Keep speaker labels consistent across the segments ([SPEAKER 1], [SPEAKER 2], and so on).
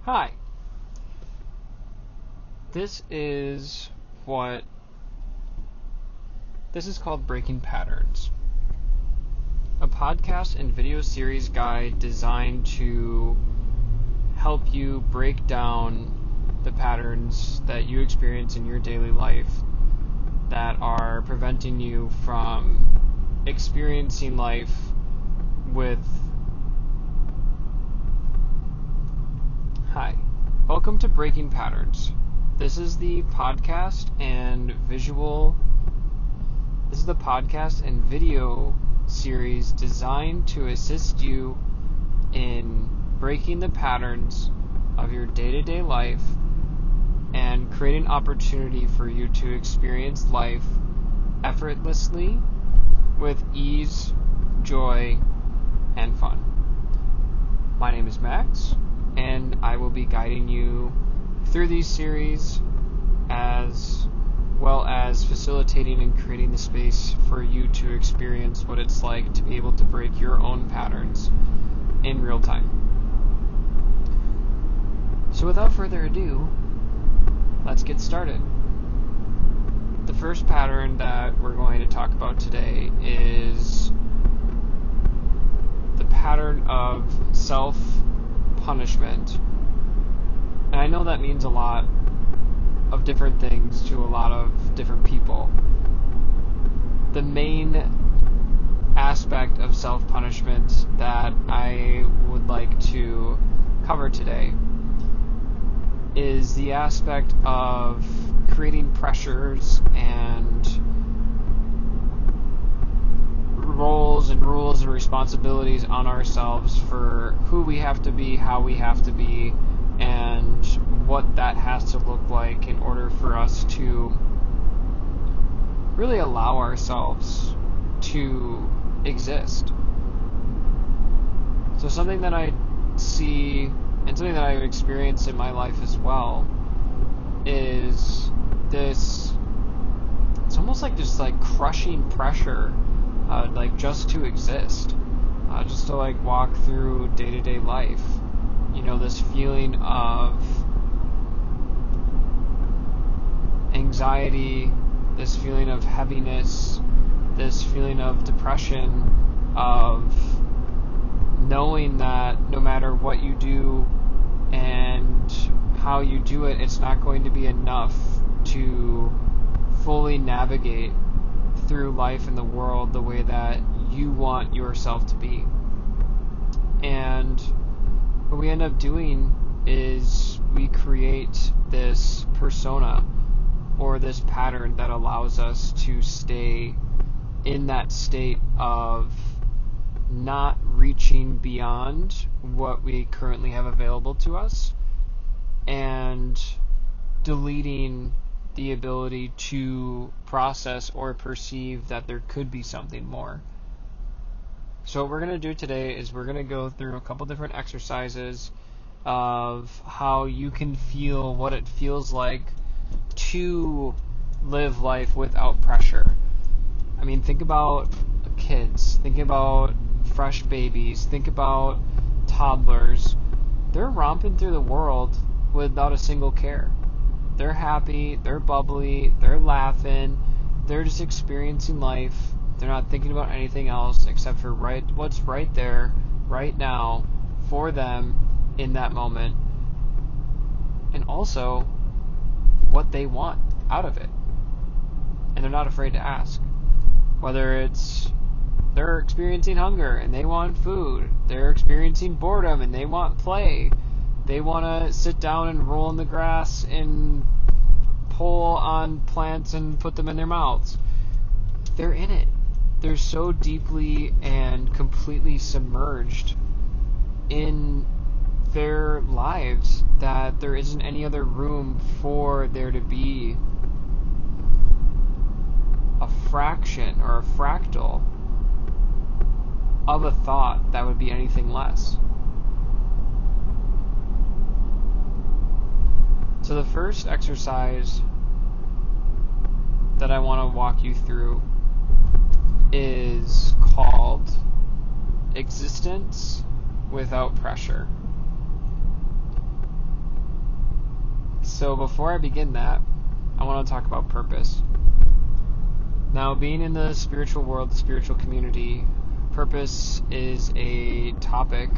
[SPEAKER 1] Hi. This is called Breaking Patterns, a podcast and video series guide designed to help you break down the patterns that you experience in your daily life that are preventing you from experiencing life with... Hi. Welcome to Breaking Patterns. This is the podcast and video series designed to assist you in breaking the patterns of your day-to-day life and create an opportunity for you to experience life effortlessly with ease, joy, and fun. My name is Max, and I will be guiding you through these series as well as facilitating and creating the space for you to experience what it's like to be able to break your own patterns in real time. So without further ado, let's get started. The first pattern that we're going to talk about today is the pattern of self-punishment. And I know that means a lot of different things to a lot of different people. The main aspect of self-punishment that I would like to cover today is the aspect of creating pressures and roles and rules and responsibilities on ourselves for who we have to be, how we have to be, and what that has to look like in order for us to really allow ourselves to exist. So something that I see and something that I've experienced in my life as well is this, it's almost like just like crushing pressure, like just to exist, just to like walk through day-to-day life. You know, this feeling of anxiety, this feeling of heaviness, this feeling of depression, of knowing that no matter what you do and how you do it, it's not going to be enough to fully navigate through life in the world the way that you want yourself to be. And what we end up doing is we create this persona or this pattern that allows us to stay in that state of not reaching beyond what we currently have available to us and deleting the ability to process or perceive that there could be something more. So what we're going to do today is we're going to go through a couple different exercises of how you can feel what it feels like to live life without pressure. I mean, think about kids, think about fresh babies, think about toddlers. They're romping through the world without a single care. They're happy, they're bubbly, they're laughing, they're just experiencing life. They're not thinking about anything else except for what's right there, right now, for them in that moment. And also, what they want out of it. And they're not afraid to ask. Whether it's they're experiencing hunger and they want food, they're experiencing boredom and they want play, they want to sit down and roll in the grass and pull on plants and put them in their mouths. They're in it. They're so deeply and completely submerged in their lives that there isn't any other room for there to be a fraction or a fractal of a thought that would be anything less. So the first exercise that I want to walk you through is called existence without pressure. So before I begin that, I want to talk about purpose. Now, being in the spiritual world, the spiritual community, purpose is a topic,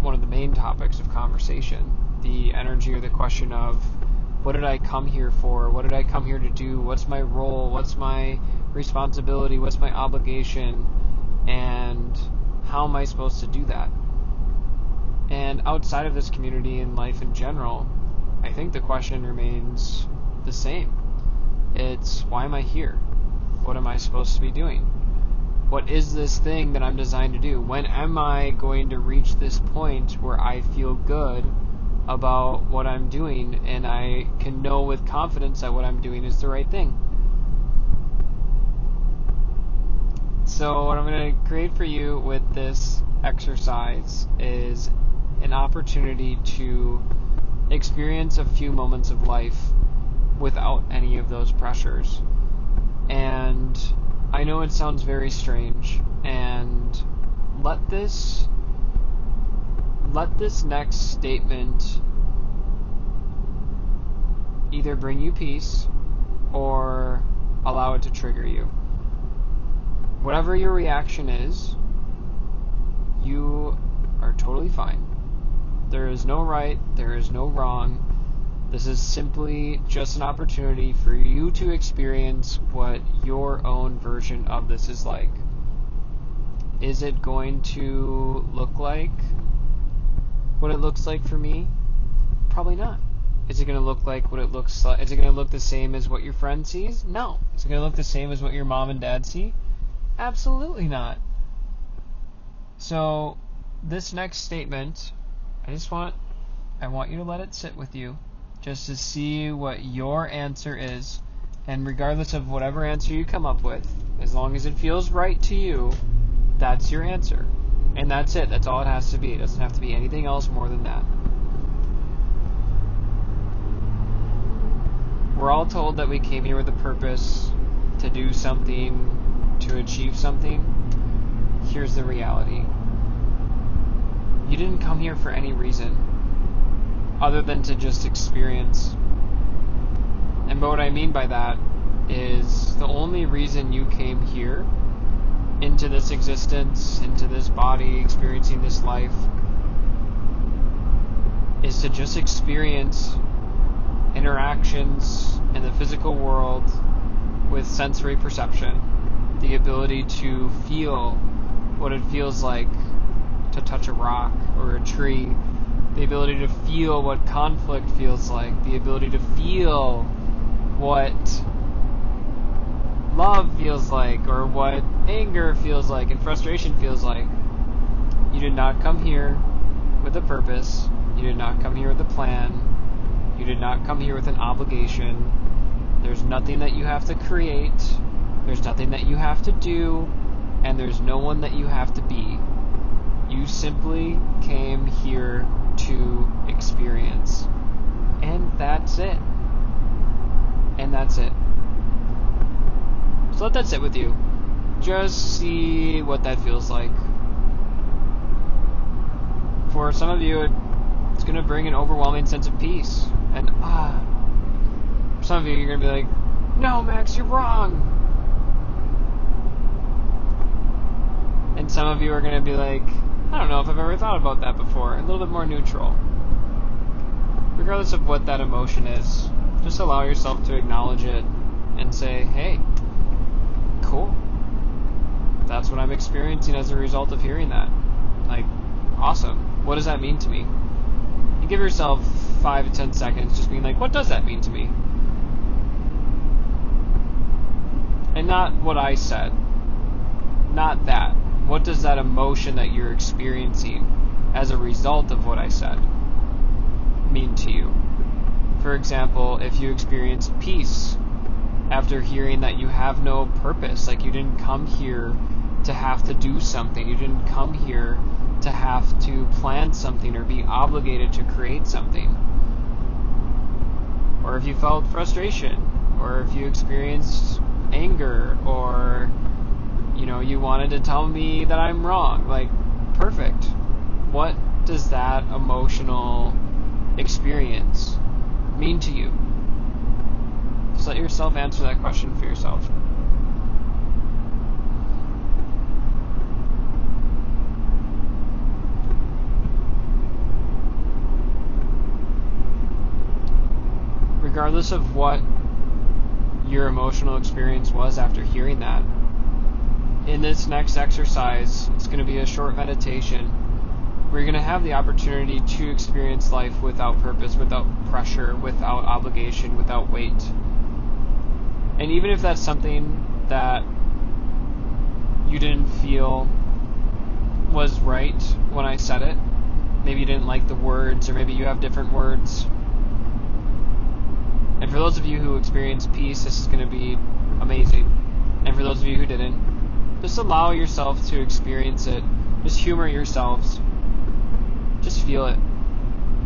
[SPEAKER 1] one of the main topics of conversation. The energy or the question of, what did I come here for? What did I come here to do? What's my role? What's my responsibility? What's my obligation? And how am I supposed to do that? And outside of this community and life in general, I think the question remains the same. It's, why am I here? What am I supposed to be doing? What is this thing that I'm designed to do? When am I going to reach this point where I feel good about what I'm doing and I can know with confidence that what I'm doing is the right thing? So what I'm going to create for you with this exercise is an opportunity to experience a few moments of life without any of those pressures. And I know it sounds very strange, and let this next statement either bring you peace or allow it to trigger you. Whatever your reaction is, you are totally fine. There is no right, there is no wrong. This is simply just an opportunity for you to experience what your own version of this is like. Is it going to look like what it looks like for me? Probably not. Is it going to look like what it looks like? Is it going to look the same as what your friend sees? No. Is it going to look the same as what your mom and dad see? Absolutely not. So this next statement, I want you to let it sit with you just to see what your answer is. And regardless of whatever answer you come up with, as long as it feels right to you, that's your answer. And that's it. That's all it has to be. It doesn't have to be anything else more than that. We're all told that we came here with a purpose, to do something, to achieve something. Here's the reality. You didn't come here for any reason other than to just experience. And what I mean by that is the only reason you came here into this existence, into this body, experiencing this life, is to just experience interactions in the physical world with sensory perception, the ability to feel what it feels like to touch a rock or a tree, the ability to feel what conflict feels like, the ability to feel what love feels like, or what anger feels like and frustration feels like. You did not come here with a purpose. You did not come here with a plan. You did not come here with an obligation. There's nothing that you have to create. There's nothing that you have to do. And there's no one that you have to be. You simply came here to experience. And that's it. And that's it. So let that sit with you. Just see what that feels like. For some of you, it's going to bring an overwhelming sense of peace. And for some of you, you're going to be like, no, Max, you're wrong. And some of you are going to be like, I don't know if I've ever thought about that before. A little bit more neutral. Regardless of what that emotion is, just allow yourself to acknowledge it and say, hey, cool. That's what I'm experiencing as a result of hearing that. Like, awesome. What does that mean to me? And give yourself 5 to 10 seconds just being like, what does that mean to me? And not what I said. Not that. What does that emotion that you're experiencing as a result of what I said mean to you? For example, if you experience peace after hearing that you have no purpose, like you didn't come here to have to do something, you didn't come here to have to plan something or be obligated to create something. Or if you felt frustration, or if you experienced anger, or you wanted to tell me that I'm wrong, like, perfect. What does that emotional experience mean to you? Just let yourself answer that question for yourself. Regardless of what your emotional experience was after hearing that, in this next exercise, it's going to be a short meditation where you're going to have the opportunity to experience life without purpose, without pressure, without obligation, without weight. And even if that's something that you didn't feel was right when I said it, maybe you didn't like the words, or maybe you have different words. And for those of you who experienced peace, this is going to be amazing. And for those of you who didn't, just allow yourself to experience it. Just humor yourselves. Just feel it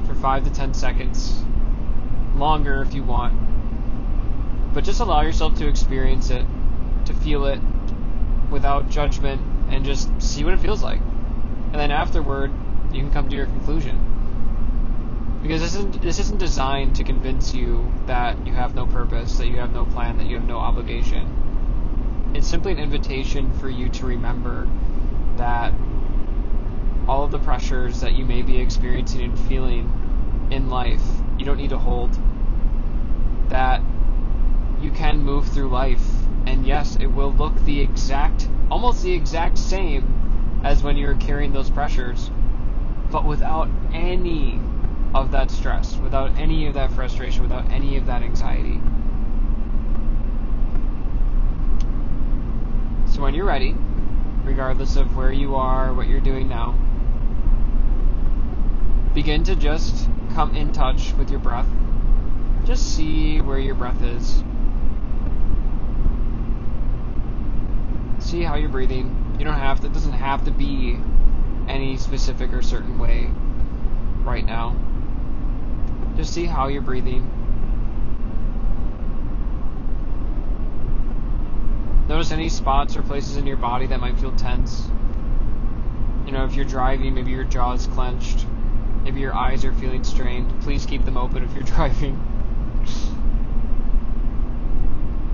[SPEAKER 1] for 5 to 10 seconds. Longer if you want. But just allow yourself to experience it, to feel it without judgment, and just see what it feels like. And then afterward, you can come to your conclusion. Because this isn't designed to convince you that you have no purpose, that you have no plan, that you have no obligation. It's simply an invitation for you to remember that all of the pressures that you may be experiencing and feeling in life, you don't need to hold. That you can move through life, and yes, it will look almost the exact same as when you're carrying those pressures, but without any of that stress, without any of that frustration, without any of that anxiety. So when you're ready, regardless of where you are, what you're doing now, begin to just come in touch with your breath. Just see where your breath is. See how you're breathing. It doesn't have to be any specific or certain way right now. Just see how you're breathing. Notice any spots or places in your body that might feel tense. If you're driving, maybe your jaw is clenched. Maybe your eyes are feeling strained. Please keep them open if you're driving.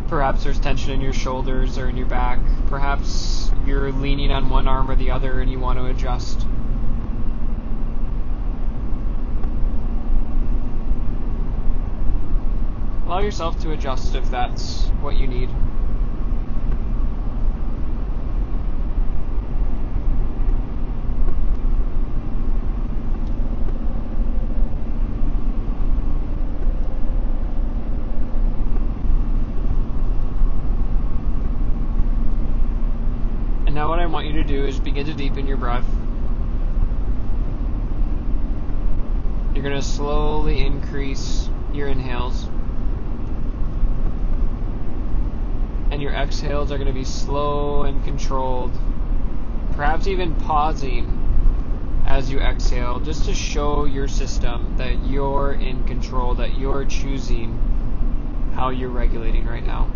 [SPEAKER 1] Perhaps there's tension in your shoulders or in your back. Perhaps you're leaning on one arm or the other and you want to adjust. Allow yourself to adjust if that's what you need. And now what I want you to do is begin to deepen your breath. You're going to slowly increase your inhales. And your exhales are going to be slow and controlled. Perhaps even pausing as you exhale, just to show your system that you're in control, that you're choosing how you're regulating right now.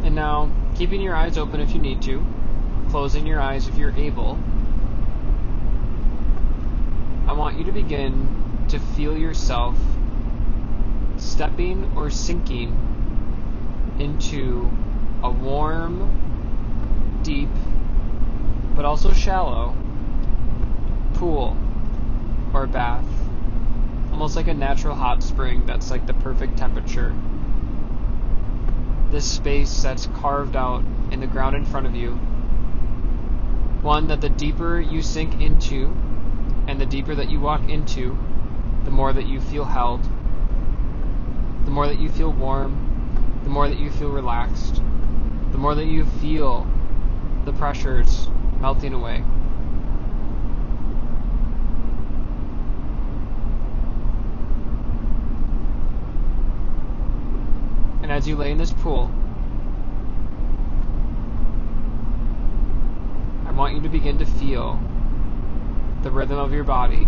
[SPEAKER 1] And now, keeping your eyes open if you need to, closing your eyes if you're able, I want you to begin to feel yourself stepping or sinking into a warm, deep, but also shallow pool or bath. Almost like a natural hot spring that's like the perfect temperature. This space that's carved out in the ground in front of you. One that the deeper you sink into and the deeper that you walk into, the more that you feel held, the more that you feel warm, the more that you feel relaxed, the more that you feel the pressures melting away. And as you lay in this pool, I want you to begin to feel the rhythm of your body,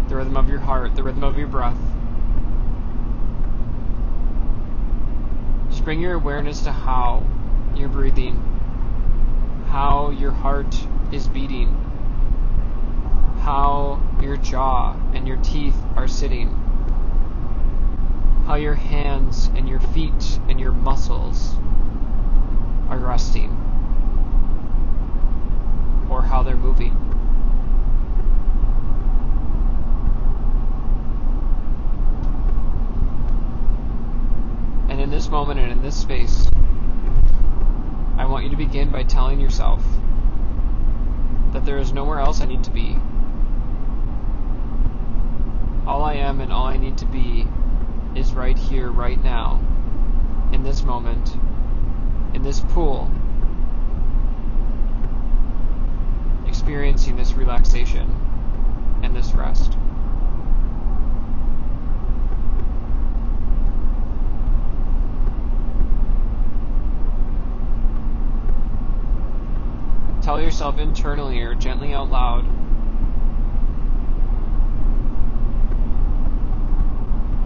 [SPEAKER 1] the rhythm of your heart, the rhythm of your breath, Just bring your awareness to how you're breathing, how your heart is beating, how your jaw and your teeth are sitting, how your hands and your feet and your muscles are resting, or how they're moving. And in this moment and in this space, I want you to begin by telling yourself that there is nowhere else I need to be. All I am and all I need to be is right here, right now, in this moment, in this pool, experiencing this relaxation and this rest. Tell yourself internally or gently out loud,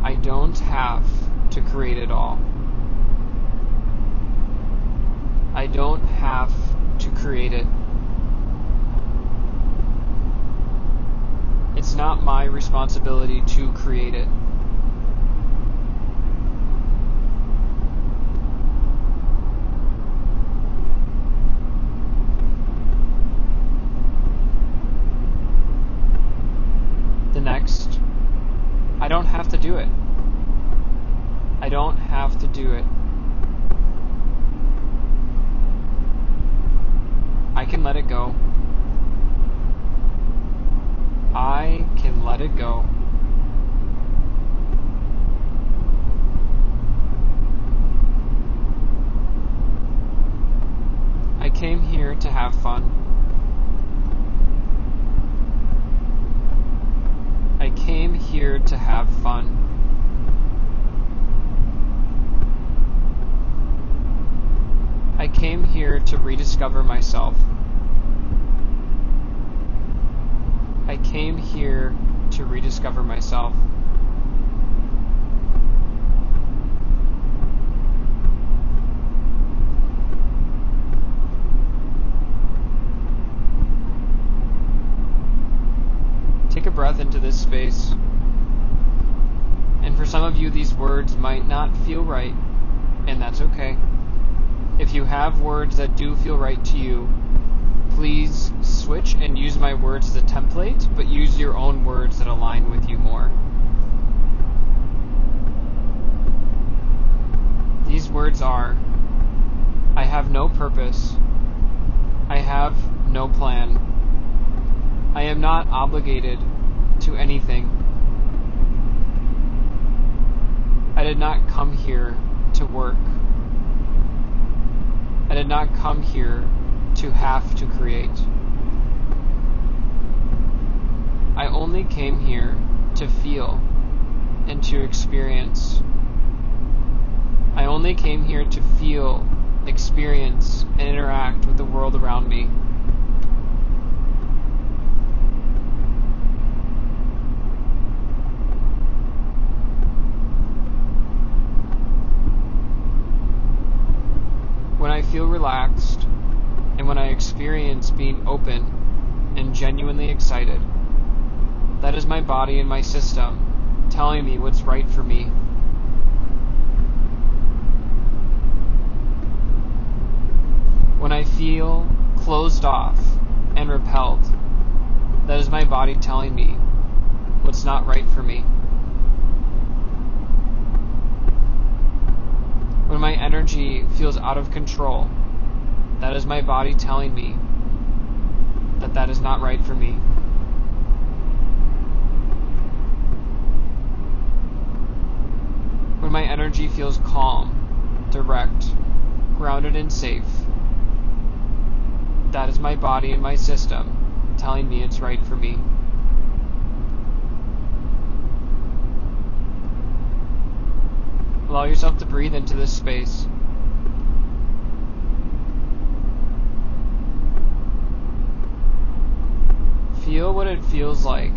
[SPEAKER 1] I don't have to create it all. I don't have to create it. It's not my responsibility to create it. The next, I don't have to do it. I don't have to do it. I can let it go. I can let it go. I came here to have fun. I came here to have fun. I came here to rediscover myself. I came here to rediscover myself. Take a breath into this space. And for some of you, these words might not feel right, and that's okay. If you have words that do feel right to you, please switch and use my words as a template, but use your own words that align with you more. These words are, I have no purpose. I have no plan. I am not obligated to anything. I did not come here to work. I did not come here to have to create. I only came here to feel and to experience. I only came here to feel, experience, and interact with the world around me. When I feel relaxed, and when I experience being open and genuinely excited, that is my body and my system telling me what's right for me. When I feel closed off and repelled, that is my body telling me what's not right for me. When my energy feels out of control, that is my body telling me that that is not right for me. When my energy feels calm, direct, grounded, and safe, that is my body and my system telling me it's right for me. Allow yourself to breathe into this space. Feel what it feels like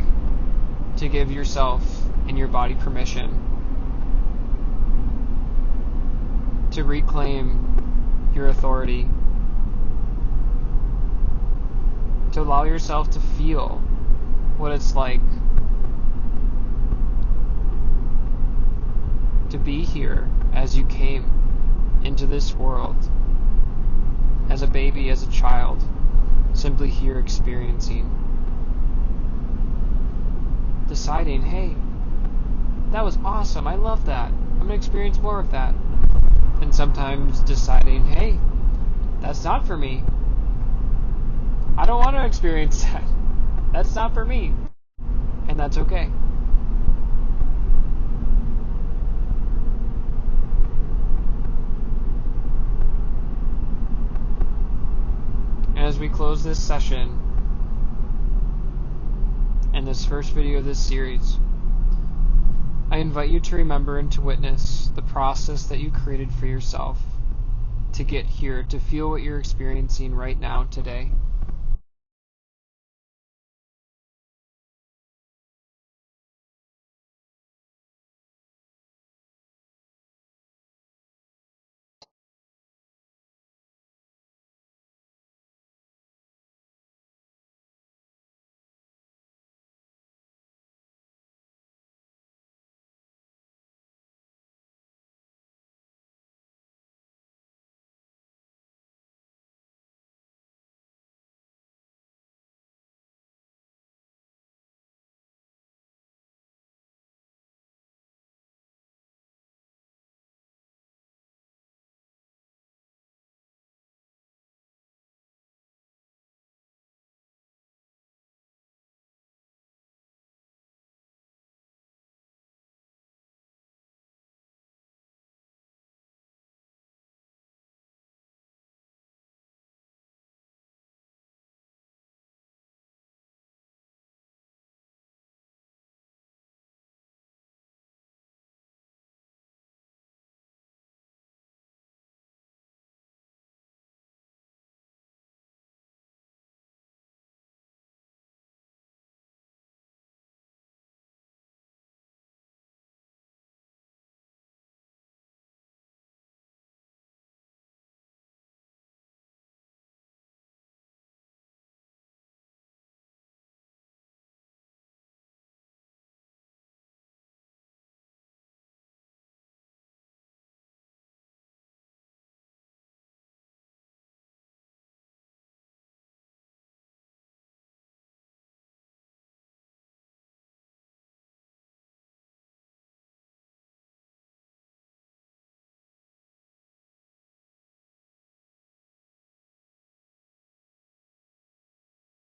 [SPEAKER 1] to give yourself and your body permission to reclaim your authority, to allow yourself to feel what it's like to be here as you came into this world, as a baby, as a child, simply here experiencing, deciding, hey, that was awesome, I love that, I'm going to experience more of that. And sometimes deciding, hey, that's not for me, I don't want to experience that, that's not for me, and that's okay. And as we close this session and this first video of this series, I invite you to remember and to witness the process that you created for yourself to get here, to feel what you're experiencing right now today.